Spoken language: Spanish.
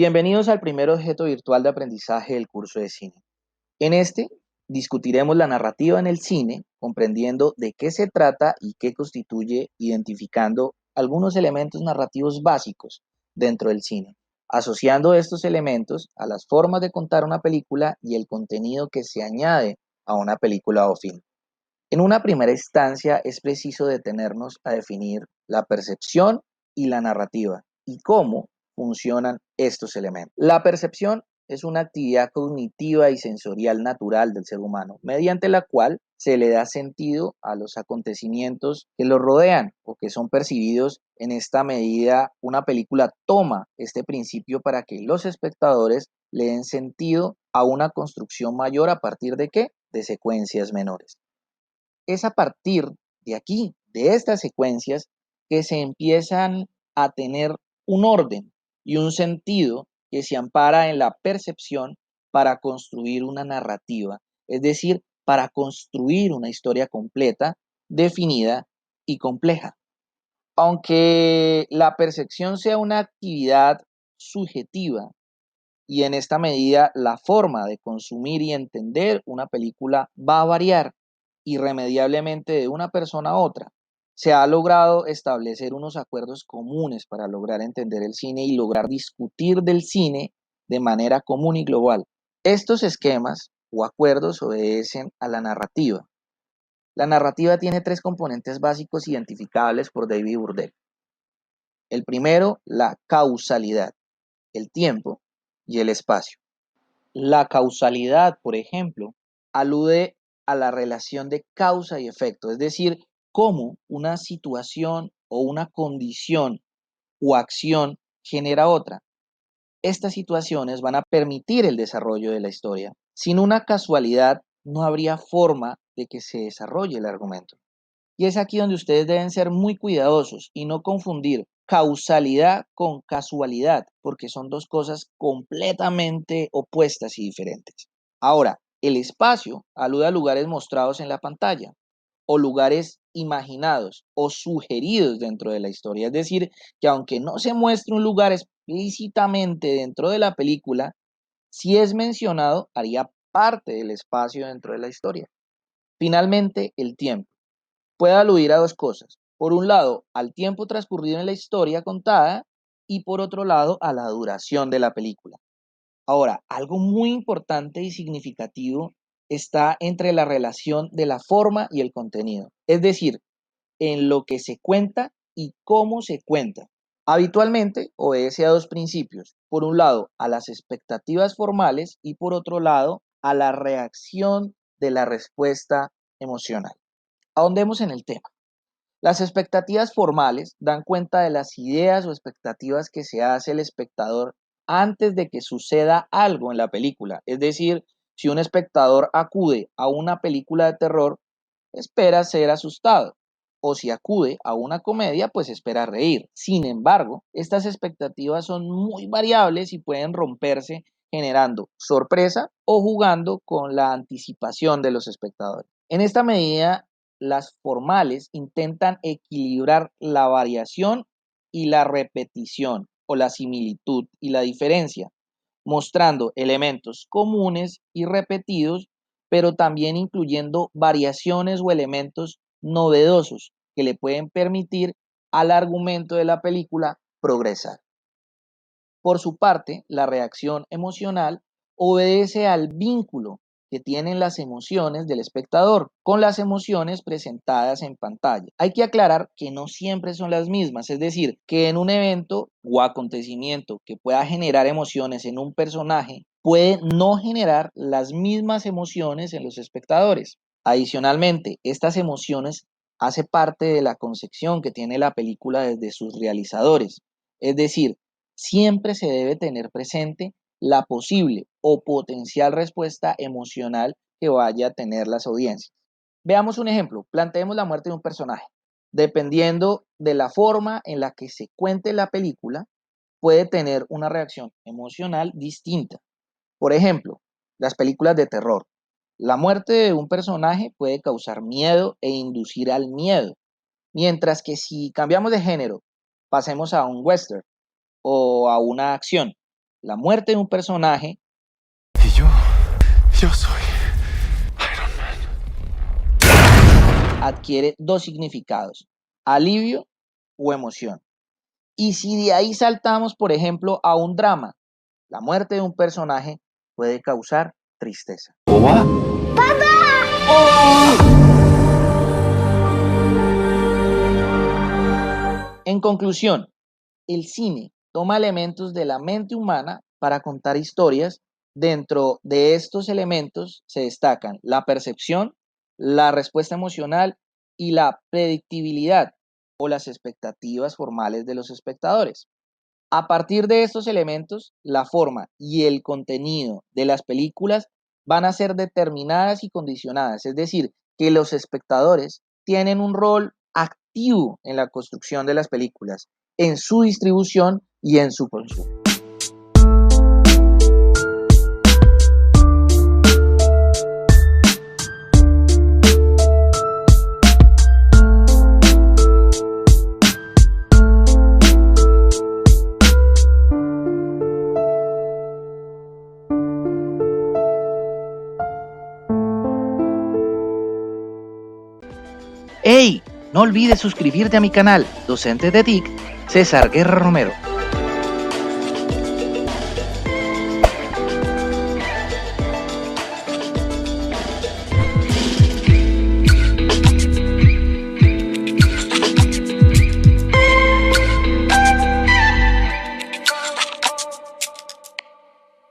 Bienvenidos al primer objeto virtual de aprendizaje del curso de cine. En este discutiremos la narrativa en el cine, comprendiendo de qué se trata y qué constituye, identificando algunos elementos narrativos básicos dentro del cine, asociando estos elementos a las formas de contar una película y el contenido que se añade a una película o film. En una primera instancia es preciso detenernos a definir la percepción y la narrativa y cómo funcionan estos elementos. La percepción es una actividad cognitiva y sensorial natural del ser humano, mediante la cual se le da sentido a los acontecimientos que lo rodean o que son percibidos. En esta medida, una película toma este principio para que los espectadores le den sentido a una construcción mayor a partir de ¿qué? De secuencias menores. Es a partir de aquí, de estas secuencias, que se empiezan a tener un orden y un sentido que se ampara en la percepción para construir una narrativa, es decir, para construir una historia completa, definida y compleja. Aunque la percepción sea una actividad subjetiva y en esta medida la forma de consumir y entender una película va a variar irremediablemente de una persona a otra. Se ha logrado establecer unos acuerdos comunes para lograr entender el cine y lograr discutir del cine de manera común y global. Estos esquemas o acuerdos obedecen a la narrativa. La narrativa tiene tres componentes básicos identificables por David Burdell. El primero, la causalidad, el tiempo y el espacio. La causalidad, por ejemplo, alude a la relación de causa y efecto, es decir, cómo una situación o una condición o acción genera otra. Estas situaciones van a permitir el desarrollo de la historia. Sin una casualidad, no habría forma de que se desarrolle el argumento. Y es aquí donde ustedes deben ser muy cuidadosos y no confundir causalidad con casualidad, porque son dos cosas completamente opuestas y diferentes. Ahora, el espacio alude a lugares mostrados en la pantalla o lugares imaginados o sugeridos dentro de la historia. Es decir, que aunque no se muestre un lugar explícitamente dentro de la película, si es mencionado, haría parte del espacio dentro de la historia. Finalmente, el tiempo puede aludir a dos cosas. Por un lado, al tiempo transcurrido en la historia contada y por otro lado, a la duración de la película. Ahora, algo muy importante y significativo está entre la relación de la forma y el contenido, es decir, en lo que se cuenta y cómo se cuenta. Habitualmente obedece a dos principios. Por un lado, a las expectativas formales y por otro lado, a la reacción de la respuesta emocional. Ahondemos en el tema. Las expectativas formales dan cuenta de las ideas o expectativas que se hace el espectador antes de que suceda algo en la película. Es decir, si un espectador acude a una película de terror, espera ser asustado. O si acude a una comedia, pues espera reír. Sin embargo, estas expectativas son muy variables y pueden romperse generando sorpresa o jugando con la anticipación de los espectadores. En esta medida, las formales intentan equilibrar la variación y la repetición o la similitud y la diferencia, mostrando elementos comunes y repetidos, pero también incluyendo variaciones o elementos novedosos que le pueden permitir al argumento de la película progresar. Por su parte, la reacción emocional obedece al vínculo que tienen las emociones del espectador con las emociones presentadas en pantalla. Hay que aclarar que no siempre son las mismas, es decir, que en un evento o acontecimiento que pueda generar emociones en un personaje, puede no generar las mismas emociones en los espectadores. Adicionalmente, estas emociones hace parte de la concepción que tiene la película desde sus realizadores, es decir, siempre se debe tener presente la posible o potencial respuesta emocional que vaya a tener las audiencias. Veamos un ejemplo, planteemos la muerte de un personaje. Dependiendo de la forma en la que se cuente la película, puede tener una reacción emocional distinta. Por ejemplo, las películas de terror. La muerte de un personaje puede causar miedo e inducir al miedo, mientras que si cambiamos de género, pasemos a un western o a una acción. la muerte de un personaje Y yo soy Iron Man. adquiere dos significados, alivio o emoción. Y si de ahí saltamos, por ejemplo, a un drama, la muerte de un personaje puede causar tristeza. ¿Oba? En conclusión, el cine toma elementos de la mente humana para contar historias. Dentro de estos elementos se destacan la percepción, la respuesta emocional y la predictibilidad o las expectativas formales de los espectadores. A partir de estos elementos, la forma y el contenido de las películas van a ser determinadas y condicionadas, es decir, que los espectadores tienen un rol activo en la construcción de las películas, en su distribución y en su consumo. ¡Hey! No olvides suscribirte a mi canal, Docente de TIC, César Guerra Romero.